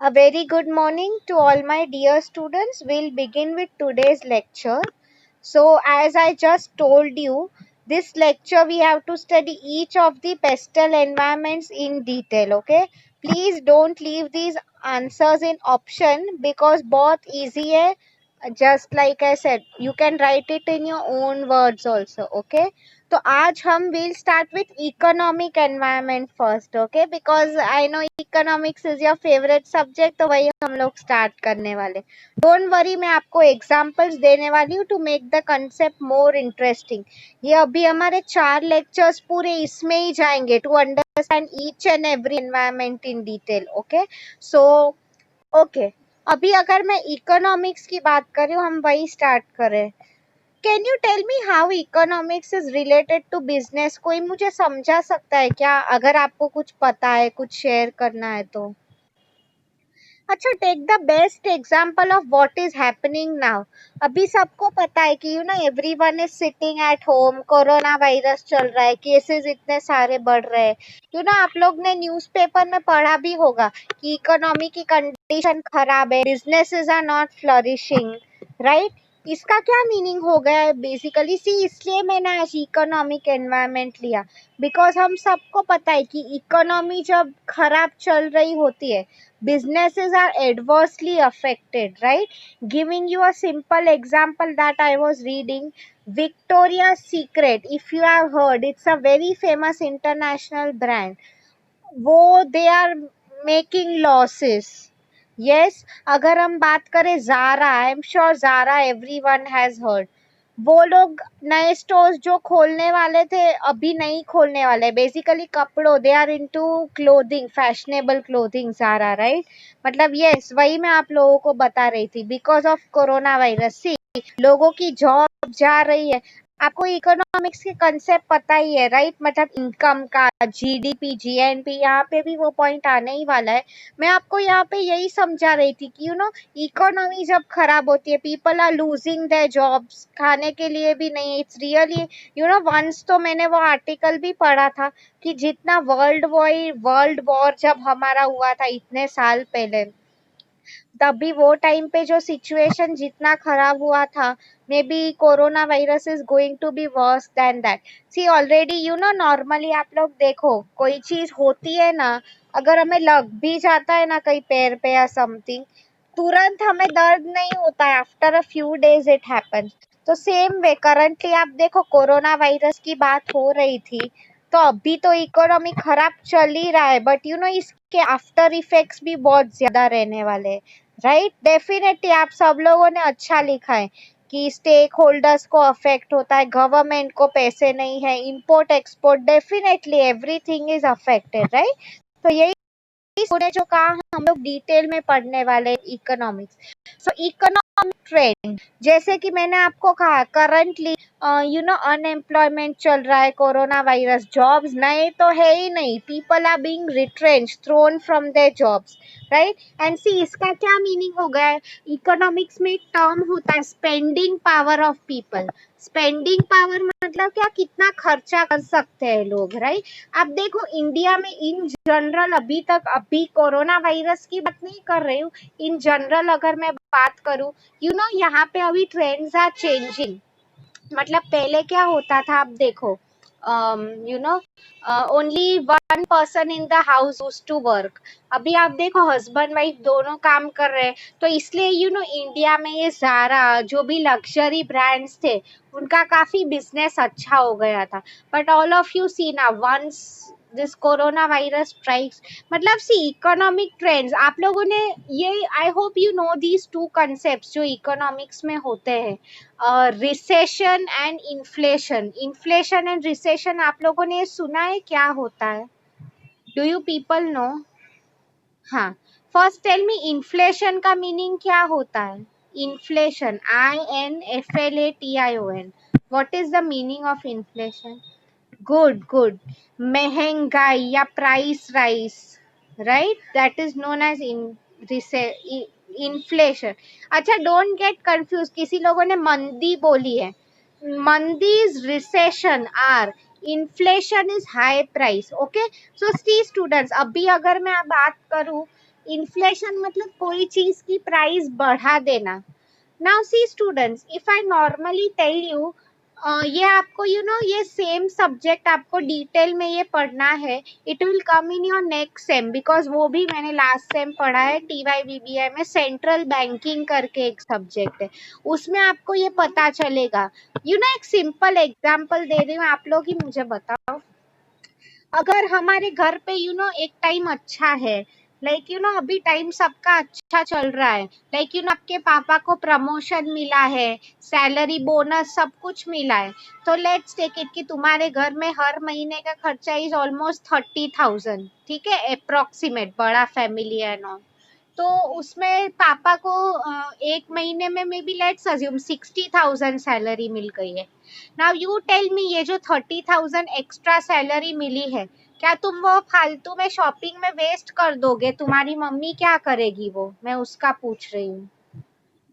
A very good morning to all my dear students. We'll begin with today's lecture. So, as I just told you, this lecture we have to study each of the pastel environments in detail. Okay, please don't leave these answers in option because both easy है. Just like I said, you can write it in your own words also. Okay, तो आज हम will start with economic environment first. Okay, because I know economics is your favorite subject, तो वही हम लोग start करने वाले. डोंट वरी, मैं आपको एग्जांपल्स देने वाली हूँ to make the concept more interesting. ये अभी हमारे 4 लेक्चर्स पूरे इसमें ही जाएंगे to understand each and every environment in detail. Okay, so okay, अभी अगर मैं इकोनॉमिक्स की बात करूँ, हम वही स्टार्ट करें. Can you tell me how economics is related to business? कोई मुझे समझा सकता है क्या? अगर आपको कुछ पता है, कुछ शेयर करना है तो. अच्छा, take the best example of what is happening now. अभी सबको पता है कि everyone is sitting at home. Corona virus चल रहा है, केसेस इतने सारे बढ़ रहे हैं. आप लोग ने न्यूज़पेपर में पढ़ा भी होगा कि इकोनॉमी की कंडीशन खराब है, businesses are not flourishing, right? इसका क्या मीनिंग हो गया है बेसिकली? सी, इसलिए मैंने आज इकोनॉमिक एनवायरनमेंट लिया बिकॉज हम सबको पता है कि इकोनॉमी जब खराब चल रही होती है, businesses are adversely affected, right? Giving you a simple example that I was reading, Victoria's Secret, if you have heard, it's a very famous international brand. वो they are making losses. Yes, अगर हम बात करें Zara, I am sure Zara everyone has heard. वो लोग नए stores जो खोलने वाले थे अभी नहीं खोलने वाले. बेसिकली कपड़ों, they are into clothing, fashionable clothing सारा, राइट? मतलब यस, वही मैं आप लोगों को बता रही थी. Because of corona virus, see, लोगों की जॉब जा रही है. आपको इकोनॉमिक्स के कंसेप्ट पता ही है, राइट? मतलब इनकम का, जीडीपी, जीएनपी, यहाँ पे भी वो पॉइंट आने ही वाला है. मैं आपको यहाँ पे यही समझा रही थी कि इकोनॉमी जब खराब होती है, people are losing their jobs, खाने के लिए भी नहीं. इट्स रियली वंस तो मैंने वो आर्टिकल भी पढ़ा था कि जितना वर्ल्ड वॉर जब हमारा हुआ था इतने साल पहले, तभी वो टाइम पे जो सिचुएशन जितना खराब हुआ था, maybe corona virus is going to be worse than that. See, already normally आप लोग देखो, कोई चीज होती है ना, अगर हमें लग भी जाता है ना कहीं पैर पे या समथिंग, तुरंत हमें दर्द नहीं होता है. After a few days it happens. तो सेम वे करंटली आप देखो, कोरोना वायरस की बात हो रही थी, तो अभी तो इकोनॉमी खराब चल ही रहा है, बट इसके आफ्टर इफेक्ट्स भी बहुत ज्यादा रहने वाले हैं, राइट? डेफिनेटली आप सब लोगों ने अच्छा लिखा है कि स्टेक होल्डर्स को अफेक्ट होता है, गवर्नमेंट को पैसे नहीं है, import export, definitely everything is affected, right? तो यही पूरे जो कहा हम लोग डिटेल में पढ़ने वाले इकोनॉमिक्स. सो इकोनॉमिक ट्रेंड, जैसे कि मैंने आपको कहा, करंटली अनएम्प्लॉयमेंट चल रहा है, कोरोना वायरस, जॉब्स नए तो है ही नहीं, people are being retrench, thrown from their jobs, right? And see, इसका क्या मीनिंग हो गया है? इकोनॉमिक्स में एक टर्म होता है, spending power of people. Spending power मतलब क्या? कितना खर्चा कर सकते हैं लोग, राइट? आप देखो, इंडिया में इन जनरल, अभी कोरोना वायरस की बात नहीं कर रही हूँ, इन जनरल अगर मैं बात करूँ, यहाँ पे अभी ट्रेंड्स आर चेंजिंग. मतलब पहले क्या होता था, आप देखो, only one person in the house used to work. अभी आप देखो, हस्बैंड वाइफ दोनों काम कर रहे हैं, तो इसलिए इंडिया में ये ज़ारा, जो भी लग्जरी ब्रांड्स थे, उनका काफी बिजनेस अच्छा हो गया था. But all of you see ना, once this corona virus strikes, मतलब सी, इकोनॉमिक ट्रेंड्स आप लोगों ने, ये I hope you know these two concepts जो इकोनॉमिक्स में होते हैं, recession and inflation. Inflation and recession आप लोगों ने सुना है क्या होता है? Do you people know? हाँ, फर्स्ट टेल मी, इन्फ्लेशन का मीनिंग क्या होता है? Inflation, INFLATION, what is the meaning of inflation? Good good, महंगाई या price rise, right? That is known as inflation. अच्छा, डोंट गेट कंफ्यूज, किसी लोगों ने मंदी बोली है. मंदी is recession, or inflation is high price. Okay, so see students, अभी अगर मैं बात करूं, इन्फ्लेशन मतलब कोई चीज की प्राइस बढ़ा देना. Now see students, if I normally tell you, ये आपको ये सेम सब्जेक्ट आपको डिटेल में ये पढ़ना है. It will come in your next same, because वो भी मैंने लास्ट सेम पढ़ा है TYBBI में. सेंट्रल बैंकिंग करके एक सब्जेक्ट है, उसमें आपको ये पता चलेगा. एक सिंपल एग्जांपल दे रही हूँ, आप लोग ही मुझे बताओ. अगर हमारे घर पे एक टाइम अच्छा है, अभी टाइम सबका अच्छा चल रहा है, आपके पापा को प्रमोशन मिला है, सैलरी बोनस सब कुछ मिला है, तो लेट्स टेक इट कि तुम्हारे घर में हर महीने का खर्चा इज ऑलमोस्ट 30,000. ठीक है, अप्रोक्सीमेट, बड़ा फैमिली है ना. तो उसमें पापा को एक महीने में maybe let's assume 60,000 salary मिल गई है. नाउ यू टेल मी, ये जो 30,000 एक्स्ट्रा सैलरी मिली है, क्या तुम वो फालतू में शॉपिंग में वेस्ट कर दोगे? तुम्हारी मम्मी क्या करेगी? वो मैं उसका पूछ रही हूँ.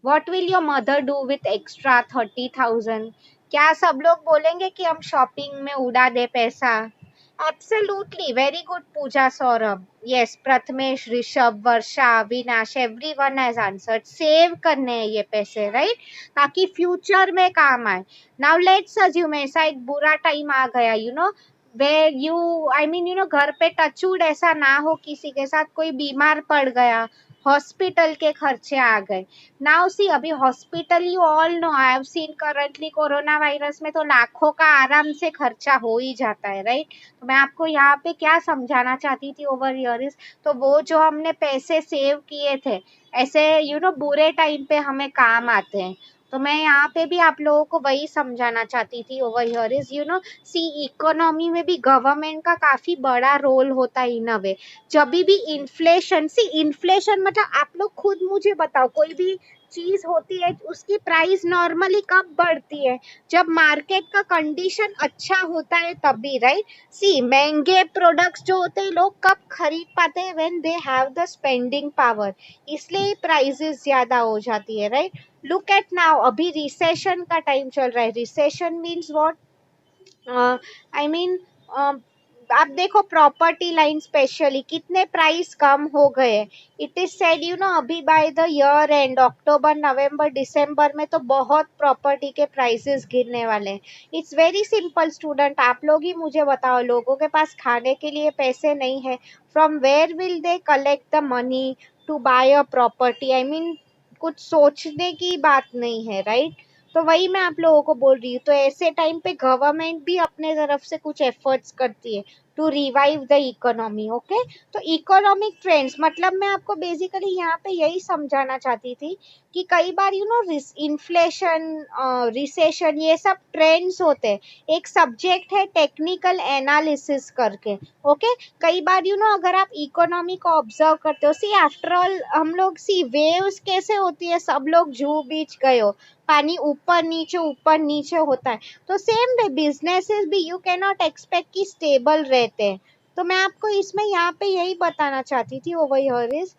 What will your mother do with extra 30,000? क्या सब लोग बोलेंगे कि हम शॉपिंग में उड़ा दे पैसा? Absolutely, very good Pooja Saurabh. Yes, Prathamesh, Rishabh, Varsha, Avinash, everyone has answered. Save करने हैं ये पैसे, right? ताकि फ्यूचर में काम आए. Now let's assume ऐसा एक बुरा टाइम आ गया, where घर पे टचवुड ऐसा ना हो, किसी के साथ कोई बीमार पड़ गया, हॉस्पिटल के खर्चे आ गए. नाउ सी, अभी hospital, you all no, I have seen currently corona virus में तो लाखों का आराम से खर्चा हो ही जाता है, राइट? तो मैं आपको यहाँ पे क्या समझाना चाहती थी ओवर हियर इज, तो वो जो हमने पैसे सेव किए थे, ऐसे बुरे टाइम पे हमें काम आते हैं. तो मैं यहाँ पे भी आप लोगों को वही समझाना चाहती थी over here is, see, economy में भी गवर्नमेंट का काफी बड़ा रोल होता है इन अ वे. जब भी इन्फ्लेशन, सी इन्फ्लेशन मतलब आप लोग खुद मुझे बताओ, कोई भी चीज होती है उसकी प्राइस नॉर्मली कब बढ़ती है? जब मार्केट का कंडीशन अच्छा होता है तभी, राइट? सी, महंगे प्रोडक्ट्स जो होते हैं लोग कब खरीद पाते हैं? When they have the spending power, इसलिए प्राइसेस ज्यादा हो जाती है, राइट? लुक एट नाउ, अभी रिसेशन का टाइम चल रहा है. Recession means what? I mean आप देखो प्रॉपर्टी लाइन स्पेशली कितने प्राइस कम हो गए. इट इज सेड अभी by the year and October नवंबर दिसंबर में तो बहुत प्रॉपर्टी के प्राइसेस गिरने वाले हैं. इट्स वेरी सिंपल स्टूडेंट, आप लोग ही मुझे बताओ, लोगों के पास खाने के लिए पैसे नहीं है, from where will they collect the money to buy a property? I mean कुछ सोचने की बात नहीं है, राइट? तो वही मैं आप लोगों को बोल रही हूँ. तो ऐसे टाइम पे गवर्नमेंट भी अपने तरफ से कुछ एफर्ट्स करती है to revive the economy. Okay, तो इकोनॉमिक ट्रेंड्स मतलब मैं आपको बेसिकली यहाँ पे यही समझाना चाहती थी कि कई बार इन्फ्लेशन, रिसेशन, ये सब ट्रेंड्स होते हैं. एक सब्जेक्ट है टेक्निकल एनालिसिस करके. ओके, कई बार अगर आप इकोनॉमी को ऑब्जर्व करते हो, सी आफ्टर ऑल हम लोग, सी वेव्स कैसे होती है, सब लोग जू बीच गए हो, पानी ऊपर नीचे होता है. तो सेम वे बिजनेसेस भी यू कैन नॉट एक्सपेक्ट कि स्टेबल रहते हैं. तो मैं आपको इसमें यहाँ पे यही बताना चाहती थी ओवर हियर इज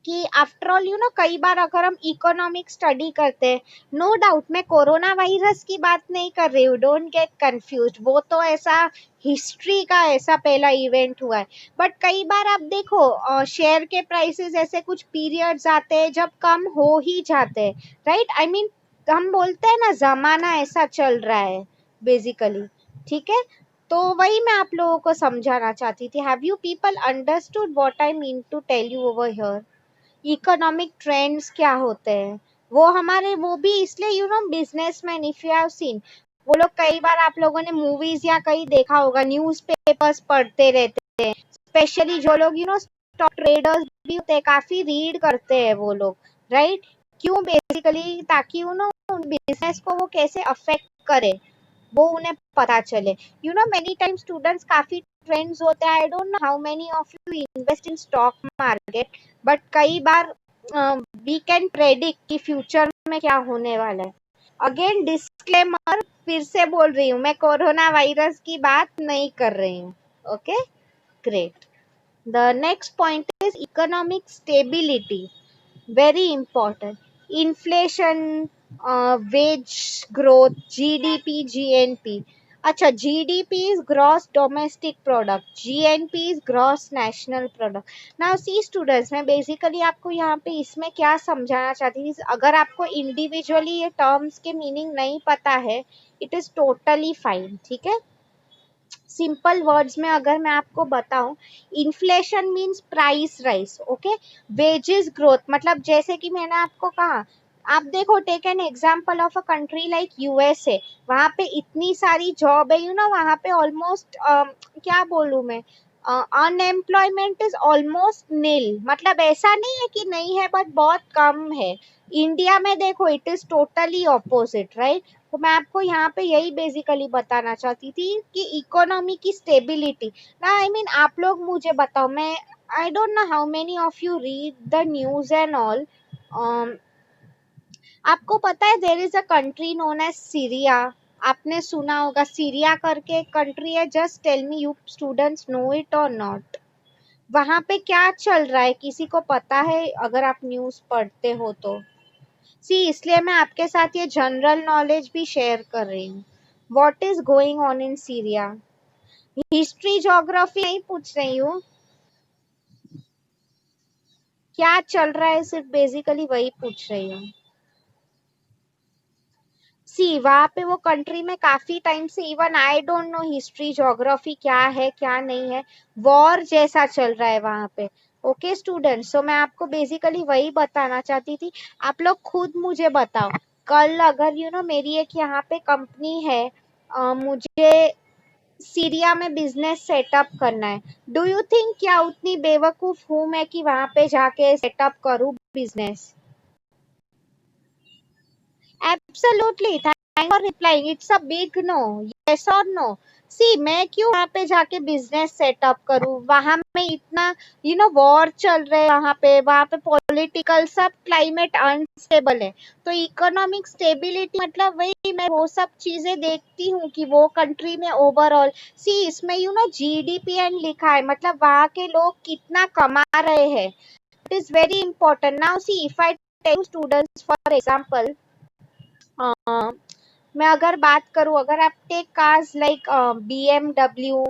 कि आफ्टर ऑल कई बार अगर हम इकोनॉमिक स्टडी करते हैं, नो डाउट मैं कोरोना वायरस की बात नहीं कर रही हूँ, डोंट गेट कंफ्यूज, वो तो ऐसा हिस्ट्री का ऐसा पहला इवेंट हुआ है. बट कई बार आप देखो शेयर के प्राइसेस ऐसे कुछ पीरियड्स आते हैं जब कम हो ही जाते हैं, राइट? आई मीन हम बोलते हैं ना, जमाना ऐसा चल रहा है बेसिकली. ठीक है, तो वही मैं आप लोगों को समझाना चाहती थी. Have you people understood what I mean to tell you over here? Economic trends क्या होते हैं वो हमारे, वो भी इसलिए businessman, if you have seen, वो लोग कई बार आप लोगों ने मूवीज या कहीं देखा होगा, न्यूज़पेपर्स पढ़ते रहते हैं. स्पेशली जो लोग स्टॉक ट्रेडर्स भी होते हैं, काफी रीड करते हैं वो लोग, राइट? क्यों? बेसिकली ताकि बिजनेस को वो कैसे अफेक्ट करे वो उन्हें पता चले. मेनी टाइम स्टूडेंट्स, काफी ट्रेंड्स होते हैं. आई don't know how many of you invest in stock market, but कई बार वी कैन प्रेडिक्ट कि फ्यूचर में क्या होने वाला है. अगेन डिस्क्लेमर, फिर से बोल रही हूँ, मैं कोरोना वायरस की बात नहीं कर रही हूँ. Okay, great. The next point is economic stability, very important. Inflation, wage growth, GDP, GNP. अच्छा, GDP is gross domestic product, GNP is gross national product. Now see students, मैं बेसिकली आपको यहाँ पे इसमें क्या समझाना चाहती थी, अगर आपको इंडिविजुअली ये टर्म्स के मीनिंग नहीं पता है, इट इज टोटली फाइन, ठीक है। सिंपल वर्ड्स में अगर मैं आपको बताऊं, inflation means price rise, okay. Wages growth, मतलब जैसे कि मैंने आपको कहा, आप देखो, take an example of a country like USA, वहां पे इतनी सारी जॉब है, वहां पे ऑलमोस्ट क्या बोलूं मैं, अनएम्प्लॉयमेंट इज ऑलमोस्ट नील, मतलब ऐसा नहीं है कि नहीं है, बट बहुत कम है। इंडिया में देखो, it is totally opposite, right. तो मैं आपको यहाँ पे यही बेसिकली बताना चाहती थी कि इकोनॉमी की स्टेबिलिटी ना, आई मीन आप लोग मुझे बताओ, मैं I don't know how many of you read the news and all. आपको पता है there is a country known as Syria, आपने सुना होगा, सीरिया करके एक कंट्री है, just tell me you students know it और नॉट। वहां पे क्या चल रहा है, किसी को पता है अगर आप न्यूज पढ़ते हो तो? सी, इसलिए मैं आपके साथ ये जनरल नॉलेज भी शेयर कर रही हूँ। What is going on in Syria, history geography नहीं पूछ रही हूँ, क्या चल रहा है सिर्फ बेसिकली वही पूछ रही हूँ। सी, वहां पे वो कंट्री में काफी टाइम से, even I don't no history geography क्या है क्या नहीं है, वॉर जैसा चल रहा है वहां पे। ओके स्टूडेंट्स, सो मैं आपको बेसिकली वही बताना चाहती थी। आप लोग खुद मुझे बताओ, कल अगर मेरी एक यहाँ पे कंपनी है, मुझे सीरिया में बिजनेस सेटअप करना है, डू यू थिंक क्या उतनी बेवकूफ हूं मैं कि वहां पे जाके सेटअप करूं business? Absolutely. Thank for replying. It's a big no. Yes or no? See, मैं क्यों वहाँ पे जाके बिजनेस सेटअप करूँ, वहां में इतना वॉर चल रहे हैं, वहां पे पॉलिटिकल सब क्लाइमेट अनस्टेबल है। तो इकोनॉमिक स्टेबिलिटी मतलब वही, मैं वो सब चीजें देखती हूँ कि वो कंट्री में ओवरऑल, सी इसमें जीडीपी एंड लिखा है, मतलब वहां के लोग कितना कमा रहे हैं, it is very important. Now see, if I tell students for example, मैं अगर बात करूं, अगर आप take cars like BMW,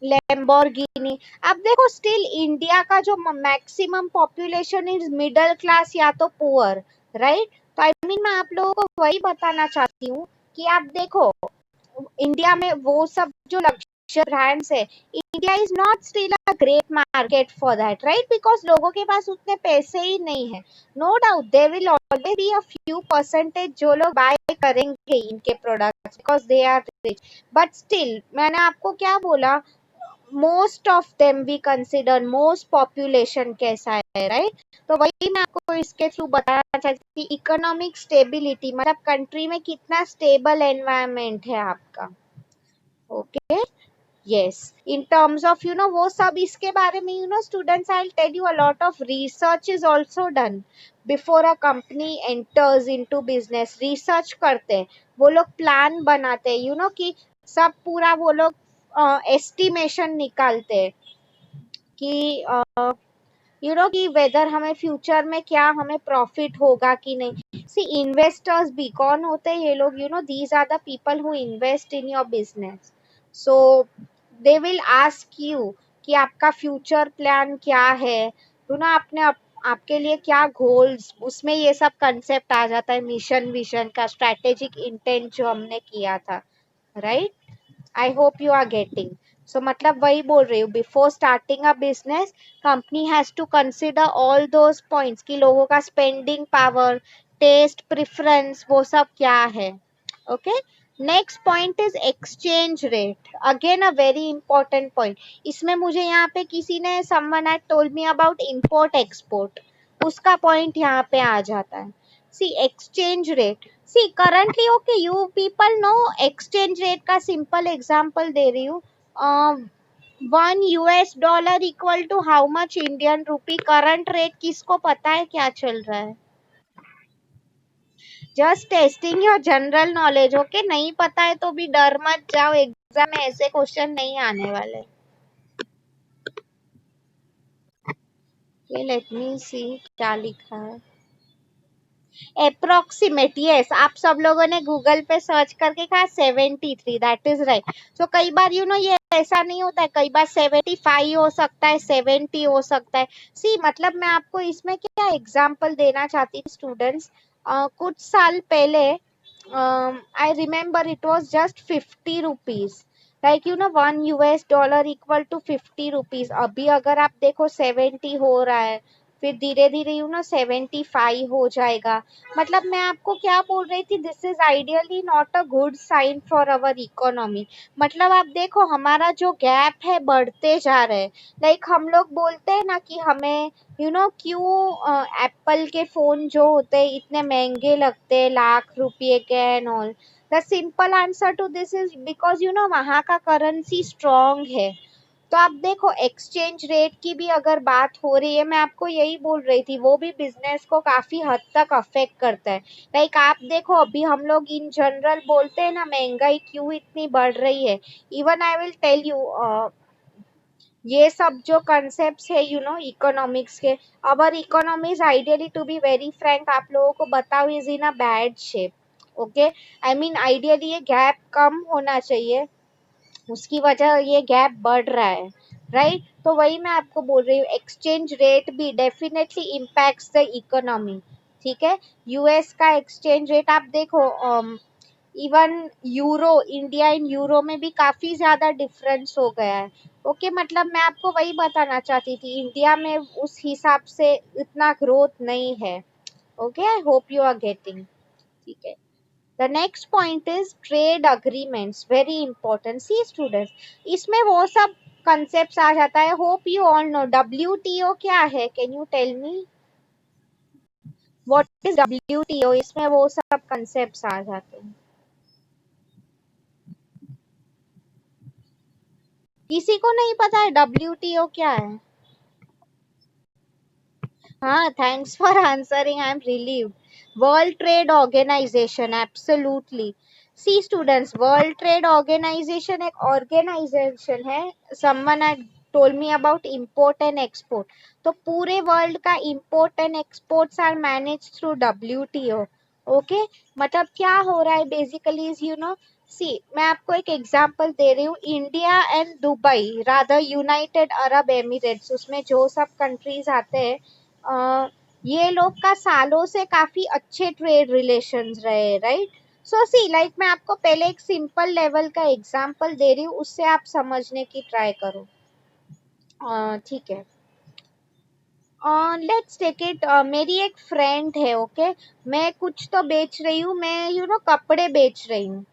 Lamborghini, आप देखो स्टिल इंडिया का जो maximum population is middle class या तो पुअर, राइट। तो आई मीन मैं आप लोगों को वही बताना चाहती हूँ कि आप देखो, इंडिया में वो सब जो लक्ष्य ब्रांड्स है, India is not still a great market for that, right, because लोगों के पास उतने पैसे ही नहीं है। No doubt there will always be a few percentage जो लोग बाय करेंगे इनके products because they are rich, but still मैंने आपको क्या बोला, most of them we consider, most population कैसा है, राइट। तो वही मैं आपको इसके थ्रू बताना चाहती थी, इकोनॉमिक स्टेबिलिटी मतलब कंट्री में कितना स्टेबल एनवायरनमेंट है आपका। Okay, yes, in terms of वो सब इसके बारे में students, I will tell you a lot of research is also done before a company enters into business. Research करते हैं वो लोग, प्लान बनाते हैं, कि सब पूरा वो लोग एस्टिमेशन निकालते हैं कि कि वेदर हमें फ्यूचर में क्या हमें प्रॉफिट होगा कि नहीं। सी, इन्वेस्टर्स भी कौन होते हैं ये लोग, these are the people who invest in your business. So they will ask you कि आपका फ्यूचर प्लान क्या है, आपने आपके लिए क्या गोल्स, उसमें ये सब कंसेप्ट आ जाता है, मिशन विजन का, स्ट्रेटेजिक इंटेंट जो हमने किया था, right. I hope you are getting. So मतलब वही बोल रही हूँ, before starting a business company has to consider all those points कि लोगों का स्पेंडिंग पावर, टेस्ट, प्रेफरेंस, वो सब क्या है। Okay, next point is exchange rate, again a very important point. इसमें मुझे यहाँ पे किसी ने, someone had told me about import export, उसका पॉइंट यहाँ पे आ जाता है। See, exchange rate, see currently, okay, you people know exchange rate का सिंपल एग्जांपल दे रही हूँ। 1 US dollar equal to how much Indian rupee, current rate किसको पता है क्या चल रहा है? Just testing your general knowledge, okay, नहीं पता है तो भी डर मत जाओ, एग्जाम में ऐसे क्वेश्चन नहीं आने वाले। लेट मी सी क्या लिखा है। अप्रोक्सीमेट, यस, आप सब लोगों ने गूगल पे सर्च करके कहा 73, दैट इज राइट। सो कई बार ये ऐसा नहीं होता है, कई बार 75 हो सकता है, 70 हो सकता है। सी मतलब मैं आपको इसमें क्या एग्जांपल देना चाहती हूँ स्टूडेंट्स, कुछ साल पहले I remember it was just 50 rupees, like $1 equal to 50 rupees. अभी अगर आप देखो 70 हो रहा है, फिर धीरे धीरे 75 हो जाएगा। मतलब मैं आपको क्या बोल रही थी, this is ideally not a good sign for our economy. मतलब आप देखो हमारा जो गैप है बढ़ते जा रहे हैं। लाइक हम लोग बोलते हैं ना कि हमें क्यों एप्पल के फोन जो होते हैं इतने महंगे लगते हैं, लाख रुपए के and all. The simple answer to this is because वहाँ का करेंसी स्ट्रॉन्ग है। तो आप देखो एक्सचेंज रेट की भी अगर बात हो रही है, मैं आपको यही बोल रही थी, वो भी बिजनेस को काफी हद तक अफेक्ट करता है। लाइक आप देखो अभी हम लोग इन जनरल बोलते हैं ना महंगाई क्यों इतनी बढ़ रही है। Even I will tell you, ये सब जो कंसेप्ट है इकोनॉमिक्स के, our economy is ideally to be very frank आप लोगों को बताओ is in a bad shape. Okay, I mean ideally ये गैप कम होना चाहिए, उसकी वजह ये गैप बढ़ रहा है, राइट। तो वही मैं आपको बोल रही हूँ, एक्सचेंज रेट भी डेफिनेटली इम्पैक्ट्स द इकोनॉमी। ठीक है, यूएस का एक्सचेंज रेट आप देखो, even euro, India in euro में भी काफी ज्यादा डिफरेंस हो गया है। ओके, मतलब मैं आपको वही बताना चाहती थी, इंडिया में उस हिसाब से इतना ग्रोथ नहीं है। Okay, I hope you are getting. ठीक है, the next point is trade agreements, very important. See students, इसमें वो सब कंसेप्ट आ जाता है, hope you all know WTO क्या है, can you tell me what is WTO, इसमें वो सब कंसेप्ट आ जाते हैं। किसी को नहीं पता है डब्ल्यूटीओ क्या है? हाँ, thanks for answering, I am relieved. World trade organization, absolutely. See students, world trade organization एक ऑर्गेनाइजेशन है, someone had told me about import and export. तो पूरे वर्ल्ड का import and exports are manage through WTO. Okay, मतलब क्या हो रहा है बेसिकली इज सी, मैं आपको एक एग्जांपल दे रही हूँ, India and Dubai, rather United Arab Emirates, उसमें जो सब कंट्रीज आते हैं, ये लोग का सालों से काफी अच्छे ट्रेड रिलेशंस रहे, राइट। सो सी, लाइक मैं आपको पहले एक सिंपल लेवल का एग्जांपल दे रही हूँ, उससे आप समझने की ट्राई करो। ठीक है, लेट्स टेक इट, मेरी एक फ्रेंड है, ओके, मैं कुछ तो बेच रही हूँ, मैं कपड़े बेच रही हूँ।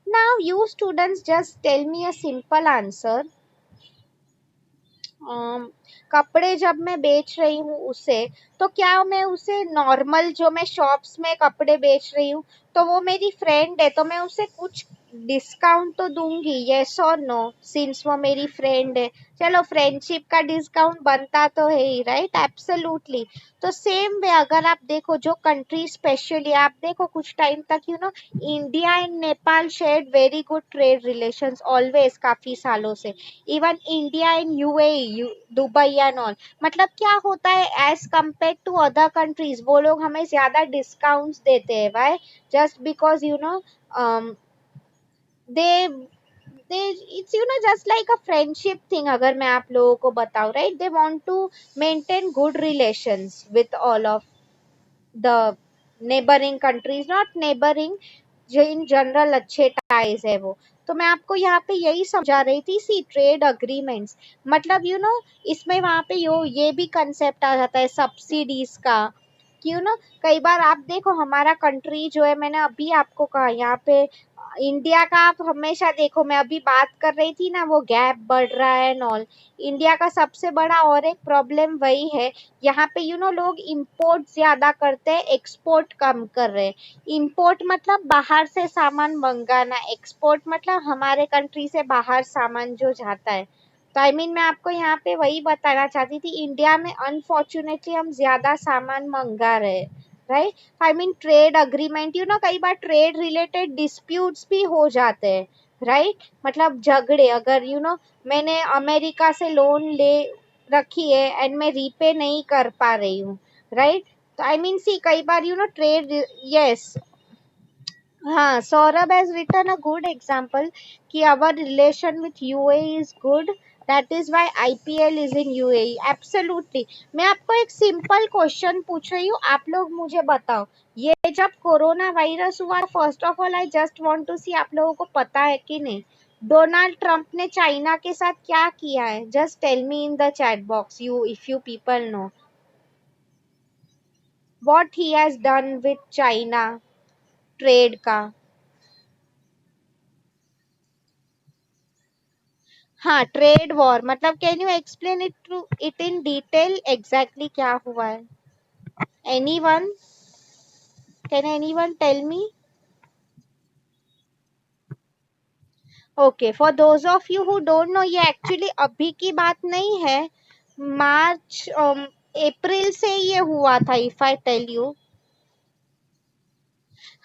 Now you students just tell me a simple answer, कपड़े जब मैं बेच रही हूँ उसे, तो क्या मैं उसे नॉर्मल जो मैं शॉप्स में कपड़े बेच रही हूँ, तो वो मेरी फ्रेंड है तो मैं उसे कुछ डिस्काउंट तो दूंगी, यस और नो, सिंस वो मेरी फ्रेंड है। चलो, फ्रेंडशिप का डिस्काउंट बनता तो है ही, राइट, एब्सोल्युटली। तो सेम वे अगर आप देखो जो कंट्री, स्पेशली आप देखो कुछ टाइम तक India and Nepal shared very good trade relations always, काफी सालों से। Even India and UAE, Dubai and all, मतलब क्या होता है as compare to other countries, वो लोग हमें ज्यादा डिस्काउंट्स देते हैं, why, just because they they it's just like a friendship thing, अगर मैं आप लोगों को बताऊं, right, they want to maintain good relations with all of the neighbouring countries, not neighbouring, जो इन जनरल अच्छे टाइज है वो। तो मैं आपको यहाँ पे यही समझा रही थी, सी ट्रेड अग्रीमेंट्स, मतलब इसमें वहां पे ये भी कंसेप्ट आ जाता है सब्सिडीज का, कि कई बार आप देखो हमारा कंट्री जो है, मैंने अभी आपको कहा यहाँ पे इंडिया का, आप हमेशा देखो, मैं अभी बात कर रही थी ना, वो गैप बढ़ रहा है एंड ऑल। इंडिया का सबसे बड़ा और एक प्रॉब्लम वही है, यहाँ पे लोग इंपोर्ट ज्यादा करते हैं, एक्सपोर्ट कम कर रहे हैं। इंपोर्ट मतलब बाहर से सामान मंगाना, एक्सपोर्ट मतलब हमारे कंट्री से बाहर सामान जो जाता है। तो आई मीन मैं आपको यहाँ पे वही बताना चाहती थी, इंडिया में अनफॉर्चुनेटली हम ज्यादा सामान मंगा रहे हैं, right. I mean trade agreement, कई बार ट्रेड रिलेटेड डिस्प्यूट्स भी हो जाते हैं, राइट, मतलब झगड़े, अगर मैंने अमेरिका से लोन ले रखी है एंड मैं रीपे नहीं कर पा रही हूँ, राइट, आई मीन सी कई बार ट्रेड, यस, हाँ, Saurabh has written a good example कि our relation with UAE is good. That is why IPL is in UAE. Absolutely. मैं आपको एक सिंपल क्वेश्चन पूछ रही हूँ, आप लोग मुझे बताओ। ये जब कोरोना वायरस हुआ, first of all I just want to see आप लोगों को पता है कि नहीं, डोनाल्ड ट्रंप ने चाइना के साथ क्या किया है? Just tell me in the chat box, you if you people know what he has done with China trade का। हाँ, ट्रेड वॉर मतलब can you explain it in detail exactly क्या हुआ है? Anyone, can anyone tell me? Okay, for those of you who don't know, ये actually अभी की बात नहीं है, मार्च अप्रैल से ये हुआ था, इफ आई टेल यू।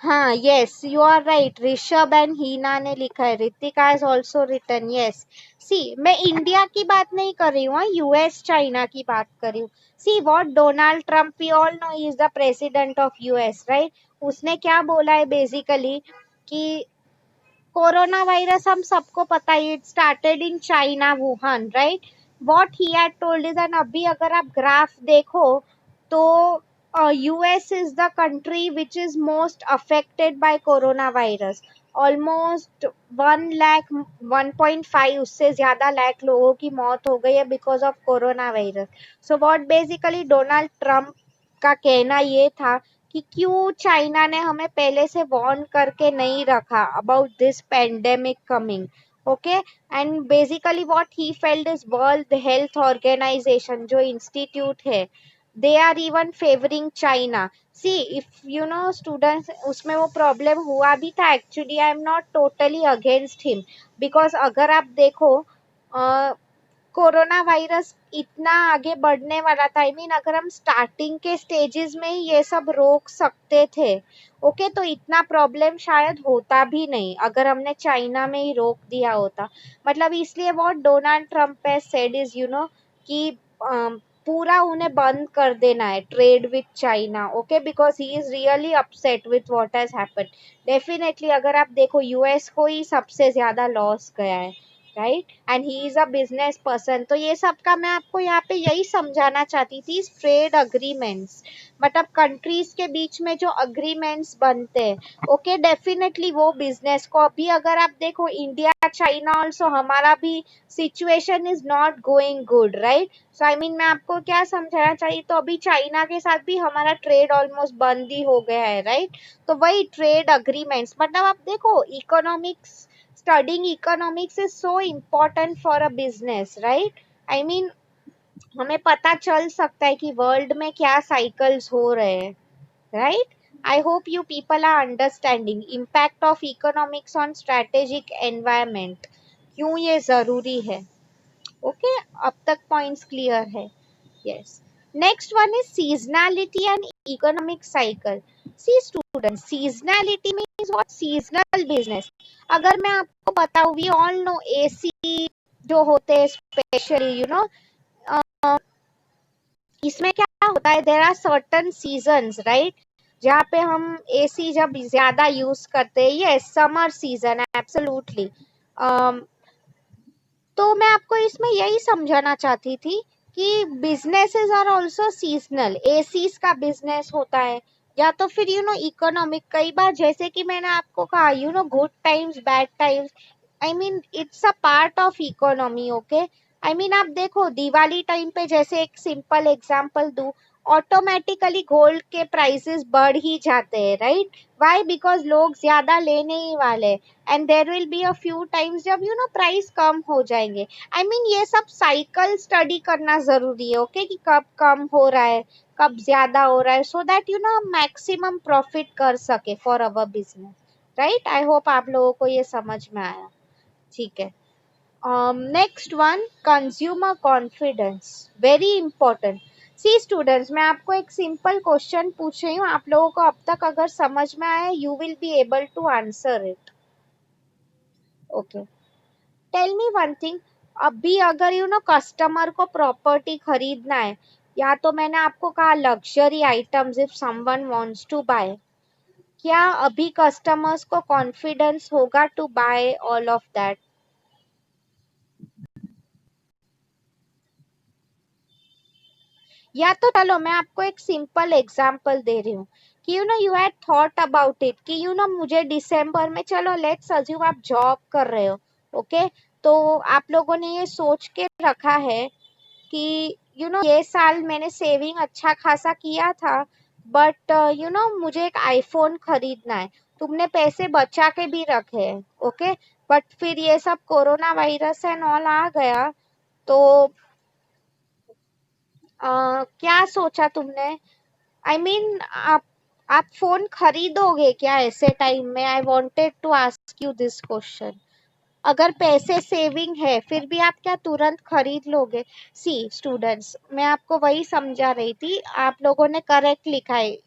हाँ, yes, you are right, Rishabh and Heena ने लिखा है, Ritika has also written, yes. See, मैं इंडिया की बात नहीं कर रही हूँ, यूएस चाइना की बात कर रही हूँ। See what Donald Trump, we all know he is the president of US, right? उसने क्या बोला है बेसिकली कि कोरोना वायरस हम सबको पता है, it started in China Wuhan, right? What he had told is, and अभी अगर आप ग्राफ देखो तो US is the country which is most affected by corona virus. Almost 1 lakh, 1.5 उससे ज्यादा लाख लोगों की मौत हो गई है because of corona virus. So what basically Donald Trump का कहना ये था कि क्यों चाइना ने हमें पहले से वार्न करके नहीं रखा about this pandemic coming. Okay, and basically what he failed is world health organization जो इंस्टीट्यूट है, they are even favouring China. See if you know students, उसमें वो प्रॉब्लम हुआ भी था actually, I am not totally against him, because अगर आप देखो कोरोना वायरस इतना आगे बढ़ने वाला था, आई मीन अगर हम स्टार्टिंग के स्टेजेस में ही ये सब रोक सकते थे, ओके, तो इतना प्रॉब्लम शायद होता भी नहीं अगर हमने चाइना में ही रोक दिया होता। मतलब इसलिए what Donald Trump has said is कि पूरा उन्हें बंद कर देना है trade with China, okay, because he is really upset with what has happened. Definitely अगर आप देखो यूएस को ही सबसे ज्यादा लॉस गया है, right? And he is a business person. तो ये सब का मैं आपको यहाँ पे यही समझाना चाहती थी, ट्रेड अग्रीमेंट्स मतलब कंट्रीज के बीच में जो अग्रीमेंट्स बनते हैं, ओके, डेफिनेटली वो बिजनेस को, अभी अगर आप देखो इंडिया चाइना ऑल्सो, हमारा भी situation is not going good, right? So I mean मैं आपको क्या समझाना चाहिए, तो अभी चाइना के साथ भी हमारा ट्रेड ऑलमोस्ट बंद ही हो गया है, राइट? तो वही ट्रेड अग्रीमेंट्स मतलब आप देखो economics, studying economics is so important for a business, right? I mean हमें पता चल सकता है कि वर्ल्ड में क्या साइकिल्स हो रहे हैं, right? I hope you people are understanding impact of economics on strategic environment, क्यों ये जरूरी है। ओके, अब तक पॉइंट्स क्लियर है? Yes. Next one is seasonality and economic cycle. See student, seasonality means what? Seasonal business. अगर मैं आपको बताऊं, वी ऑल नो एसी जो होते हैं स्पेशली, इसमें क्या होता है, there are certain seasons, right, जहाँ पे हम एसी जब ज्यादा यूज करते हैं, ये समर सीजन है एब्सोल्युटली। तो मैं आपको इसमें यही समझाना चाहती थी कि businesses are also seasonal. ACs का बिजनेस होता है, या तो फिर इकोनॉमिक, कई बार जैसे कि मैंने आपको कहा good times bad times, I mean it's a part of economy, okay. I mean आप देखो दिवाली टाइम पे, जैसे एक सिंपल एग्जांपल दूं, ऑटोमेटिकली गोल्ड के प्राइसेस बढ़ ही जाते हैं, राइट? व्हाई? बिकॉज लोग ज्यादा लेने ही वाले, and there will be a few times जब प्राइस कम हो जाएंगे। आई मीन ये सब साइकिल स्टडी करना जरूरी है, ओके, कि कब कम हो रहा है, कब ज्यादा हो रहा है, सो दैट हम मैक्सिमम प्रॉफिट कर सके for our business, right? I hope आप लोगों को ये समझ में आया, ठीक है। Next one, consumer confidence, very important. See students, मैं आपको एक सिंपल क्वेश्चन पूछ रही हूँ, आप लोगों को अब तक अगर समझ में आया, you will be able to answer it, okay. Tell me one thing, अभी अगर कस्टमर को प्रॉपर्टी खरीदना है, या तो मैंने आपको कहा luxury items if someone wants to buy, क्या अभी कस्टमर्स को कॉन्फिडेंस होगा to buy all of that? या तो चलो मैं आपको एक सिंपल एग्जांपल दे रही हूँ कि you had thought about it कि मुझे दिसंबर में, चलो लेट्स अज्यूम आप जॉब कर रहे हो, ओके, तो आप लोगों ने ये सोच के रखा है कि ये साल मैंने सेविंग अच्छा खासा किया था, बट मुझे एक आईफोन खरीदना है। तुमने पैसे बचा के भी रखे हैं, ओके, बट फिर ये सब कोरोना वायरस एंड ऑल आ गया, तो क्या सोचा तुमने? आई मीन आप फोन खरीदोगे क्या ऐसे टाइम में? I wanted to ask you this question. अगर पैसे सेविंग है फिर भी आप क्या तुरंत खरीद लोगे? सी स्टूडेंट्स, मैं आपको वही समझा रही थी, आप लोगों ने करेक्ट लिखा है।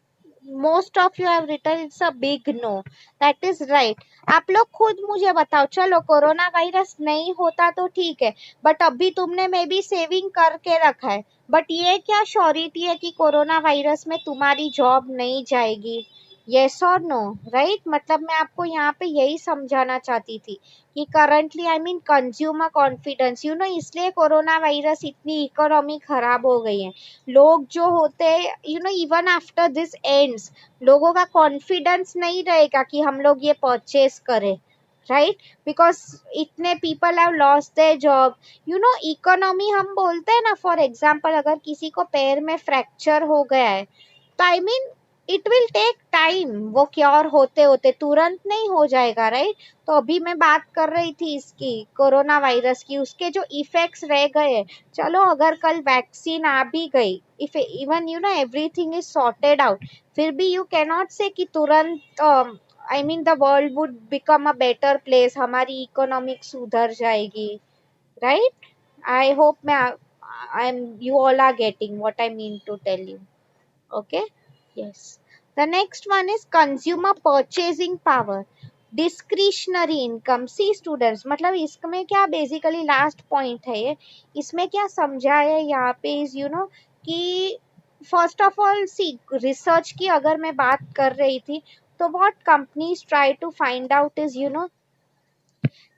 Most of you have written it's a big no, that is right. आप लोग खुद मुझे बताओ, चलो कोरोना वायरस नहीं होता तो ठीक है, बट अभी तुमने मे बी सेविंग करके रखा है, बट ये क्या श्योरिटी है कि कोरोना वायरस में तुम्हारी जॉब नहीं जाएगी? यस और नो? राइट, मतलब मैं आपको यहाँ पे यही समझाना चाहती थी कि currently I mean consumer confidence, इसलिए कोरोना वायरस इतनी इकोनॉमी खराब हो गई है। लोग जो होते हैं इवन आफ्टर दिस एंड्स, लोगों का कॉन्फिडेंस नहीं रहेगा कि हम लोग ये परचेस करें, राइट? बिकॉज इतने people have lost their job. Economy हम बोलते हैं ना, फॉर एग्जाम्पल अगर किसी को पैर में फ्रैक्चर हो गया है, तो I mean it will take time, वो क्योर होते होते तुरंत नहीं हो जाएगा, राइट? तो अभी मैं बात कर रही थी इसकी, कोरोना वायरस की, उसके जो इफेक्ट्स रह गए, चलो अगर कल वैक्सीन आ भी गई, if even everything is sorted out, फिर भी यू कैन नॉट से कि तुरंत I mean the world would become a better place, हमारी इकोनॉमिक सुधर जाएगी, राइट? आई होप मैं I am you all are getting what I mean to tell you, okay? Yes. The next one is consumer purchasing power, discretionary income. See students, मतलब इसमें क्या basically last point है ये, इसमें क्या समझा है यहाँ पे इज कि first of all see research की अगर मैं बात कर रही थी, तो what companies try to find out is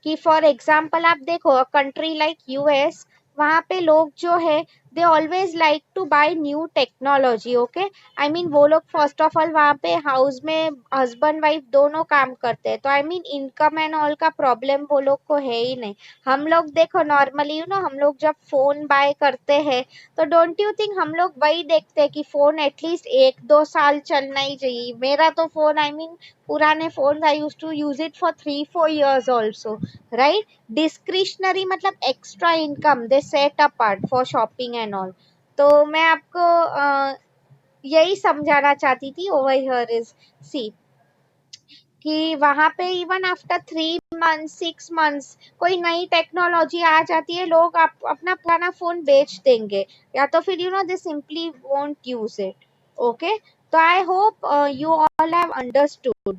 कि फॉर एग्जाम्पल आप देखो कंट्री लाइक यूएस, वहाँ पे लोग जो है they always like to buy new technology, okay? I mean वो लोग फर्स्ट ऑफ ऑल वहाँ पे हाउस में हस्बैंड वाइफ दोनों काम करते हैं, तो I mean income and all का प्रॉब्लम वो लोग को है ही नहीं। हम लोग देखो नॉर्मली हम लोग जब फोन बाय करते हैं, तो डोंट यू थिंक हम लोग वही देखते हैं कि फोन एटलीस्ट 1-2 साल चलना ही चाहिए। मेरा तो फोन आई मीन पुराने phone I used to use it for 3-4 years also, right? Discretionary मतलब extra income they set apart for shopping and all. तो मैं आपको यही समझाना चाहती थी ओवर हियर इज सी कि वहां पे इवन आफ्टर 3 months 6 months कोई नई टेक्नोलॉजी आ जाती है, लोग अपना पुराना फोन बेच देंगे, या तो फिर they simply won't use it, okay? तो I hope you all have understood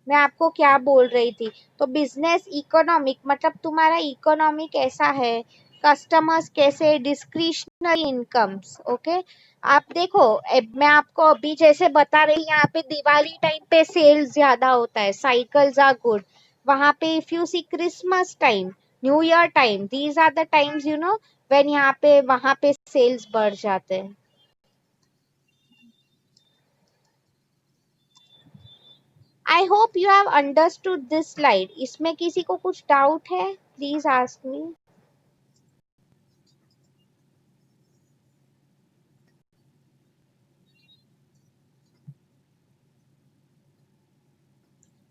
मैं आपको क्या बोल रही थी। तो बिजनेस इकोनॉमिक मतलब तुम्हारा इकोनॉमी कैसा है, कस्टमर्स कैसे, डिस्क्रिशनरी इनकम्स, ओके? आप देखो मैं आपको अभी जैसे बता रही, यहाँ पे दिवाली टाइम पे सेल्स ज्यादा होता है, साइकिल्स आर गुड। वहां पे if you see Christmas time, new year time, these are the times when यहाँ पे वहां पे सेल्स बढ़ जाते हैं। I hope you have understood this slide. इसमें किसी को कुछ डाउट है? Please ask me.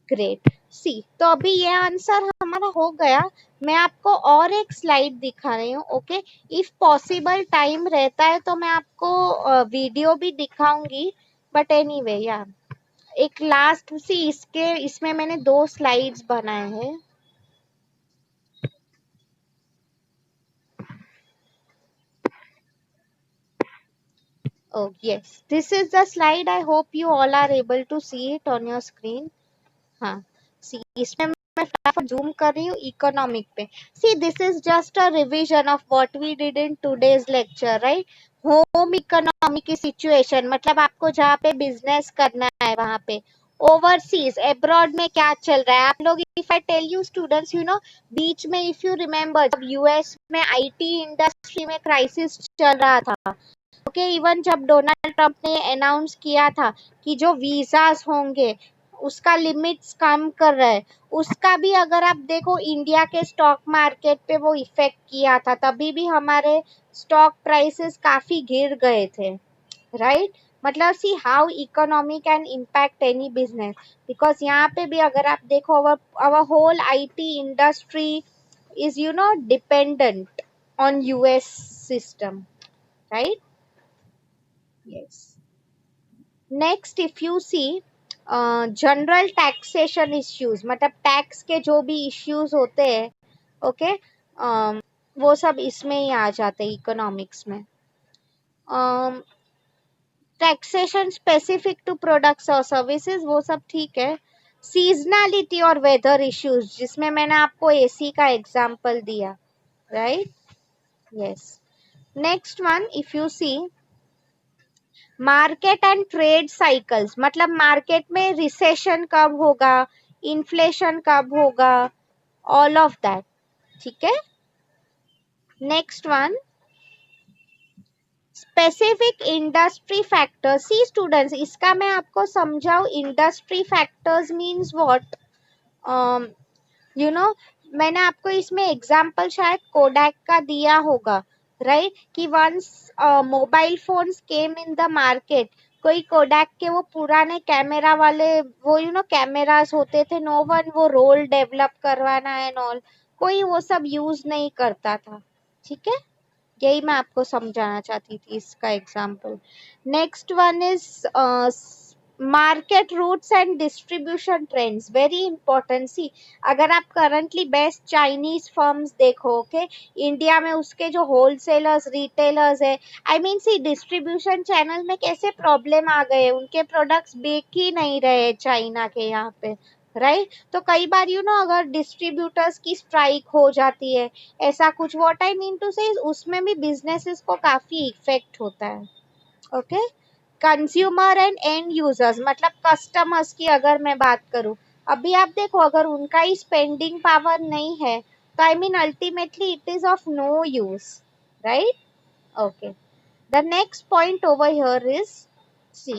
Great. See तो अभी ये आंसर हमारा हो गया। मैं आपको और एक स्लाइड दिखा रही हूँ, ओके? इफ पॉसिबल टाइम रहता है तो मैं आपको वीडियो भी दिखाऊंगी, बट एनीवे या एक लास्ट सी इसमें मैंने 2 स्लाइड्स बनाए हैं। Oh yes, this is the slide. I hope you all are able to see it on your screen. हाँ, सी इसमें मैं फटाफट जूम कर रही हूँ इकोनॉमिक पे. See this is just a revision of what we did in today's lecture, right. Home economy की situation मतलब आपको जहाँ पे बिजनेस करना है वहां पे. ओवरसीज अब्रॉड में क्या चल रहा है आप लोग. If I tell you students, you know, बीच में इफ यू रिमेम्बर जब यूएस में आईटी इंडस्ट्री में क्राइसिस चल रहा था, ओके, इवन जब डोनाल्ड ट्रंप ने अनाउंस किया था कि जो वीजास होंगे उसका लिमिट्स कम कर रहा है, उसका भी अगर आप देखो इंडिया के स्टॉक मार्केट पे वो इफेक्ट किया था. तभी भी हमारे स्टॉक प्राइसेस काफी गिर गए थे, राइट. मतलब see how economy can impact any business, because यहाँ पे भी अगर आप देखो our whole IT industry is, you know, dependent on US system, right. Yes. Next, if you see general taxation issues मतलब टैक्स के जो भी इश्यूज होते हैं, ओके, वो सब इसमें ही आ जाते हैं इकोनॉमिक्स में. टैक्सेशन स्पेसिफिक टू प्रोडक्ट्स और सर्विसेज वो सब ठीक है. सीजनैलिटी और वेदर इश्यूज जिसमें मैंने आपको एसी का एग्जांपल दिया, right. Yes. Next one, if you see market and trade cycles मतलब मार्केट में रिसेशन कब होगा, इन्फ्लेशन कब होगा, ऑल ऑफ दैट, ठीक है. Next one, specific industry factors. See students, इसका मैं आपको समझाऊं. Industry factors means what, you know, मैंने आपको इसमें एग्जांपल शायद कोडैक का दिया होगा, राइट, कि once mobile phones came in the market, कोई कोडैक के वो पुराने कैमरा वाले वो यू नो कैमरास होते थे, नो वन वो रोल डेवलप करवाना एंड ऑल, कोई वो सब यूज नहीं करता था, ठीक है. यही मैं आपको समझाना चाहती थी इसका example. Next one is market routes and distribution trends, very important. See अगर आप करंटली बेस्ट चाइनीज फर्म्स देखो, ओके, इंडिया में उसके जो होलसेलर्स रिटेलर्स है, I mean see distribution channel में कैसे प्रॉब्लम आ गए, उनके प्रोडक्ट्स बिक ही नहीं रहे चाइना के यहाँ पे, राइट. तो कई बार यू नो अगर डिस्ट्रीब्यूटर्स की स्ट्राइक हो जाती है, ऐसा कुछ, व्हाट आई मीन टू से, उसमें भी बिजनेसेस को काफी इफेक्ट होता है, okay. Consumer and and users मतलब कस्टमर्स की अगर मैं बात करूं, अभी आप देखो अगर उनका ही स्पेंडिंग पावर नहीं है तो I mean ultimately it is of no use, right. Okay. The next point over here is, see,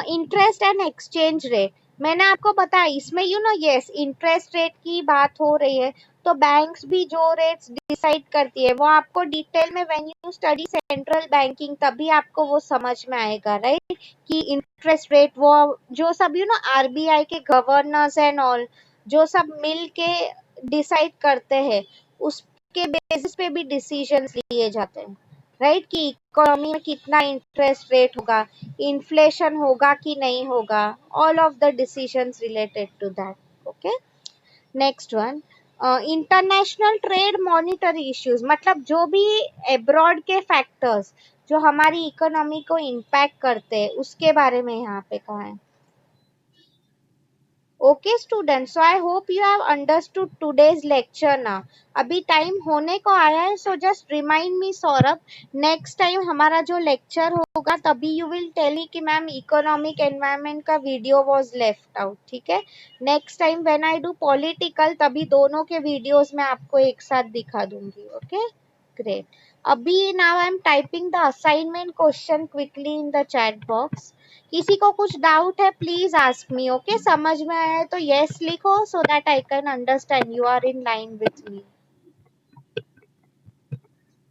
interest and exchange rate. मैंने आपको बताया इसमें you know yes interest rate की बात हो रही है, तो बैंक्स भी जो रेट्स डिसाइड करती है वो आपको डिटेल में when you study central banking तभी आपको वो समझ में आएगा, राइट, कि इंटरेस्ट रेट वो जो सब यू नो आरबीआई के गवर्नर्स एंड ऑल जो सब मिल के डिसाइड करते हैं, उसके बेसिस पे भी डिसीजंस लिए जाते हैं, राइट, कि इकोनॉमी में कितना इंटरेस्ट रेट होगा, इन्फ्लेशन होगा कि नहीं होगा, all of the decisions related to that, okay. Next one, international trade monetary issues मतलब जो भी अब्रॉड के फैक्टर्स जो हमारी इकोनॉमी को इम्पैक्ट करते हैं उसके बारे में यहाँ पे कहा है. Okay students, so I hope you have understood today's lecture ना. अभी टाइम होने को आया है, so just remind me Saurabh, next time हमारा जो लेक्चर होगा तभी यू विल टेल मी कि मैम इकोनॉमिक एनवायरनमेंट का वीडियो वाज लेफ्ट आउट, ठीक है. Next time when I do political तभी दोनों के वीडियोस मैं आपको एक साथ दिखा दूंगी, ओके. ग्रेट. अभी now I am typing the assignment question quickly in the chat box. किसी को कुछ डाउट है प्लीज आस्क मी, ओके. समझ में आया है तो यस लिखो so that I can understand you are in line with me.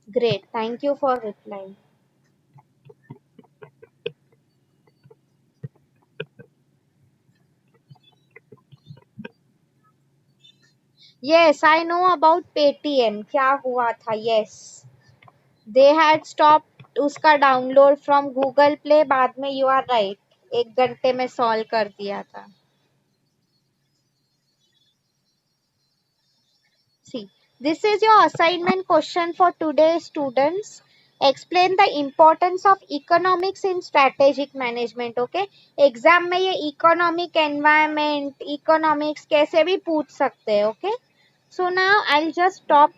Great, thank you for replying. Yes I know about Paytm, क्या हुआ था. यस, दे हैड स्टॉप उसका डाउनलोड फ्रॉम गूगल प्ले, बाद में यू आर राइट, 1 घंटे में solve कर दिया था. See, this is your assignment question for today, students. Explain the importance of economics in strategic management. Okay, exam में ये इकोनॉमिक एनवायरमेंट, इकोनॉमिक्स कैसे भी पूछ सकते हैं. Okay, so now I just stop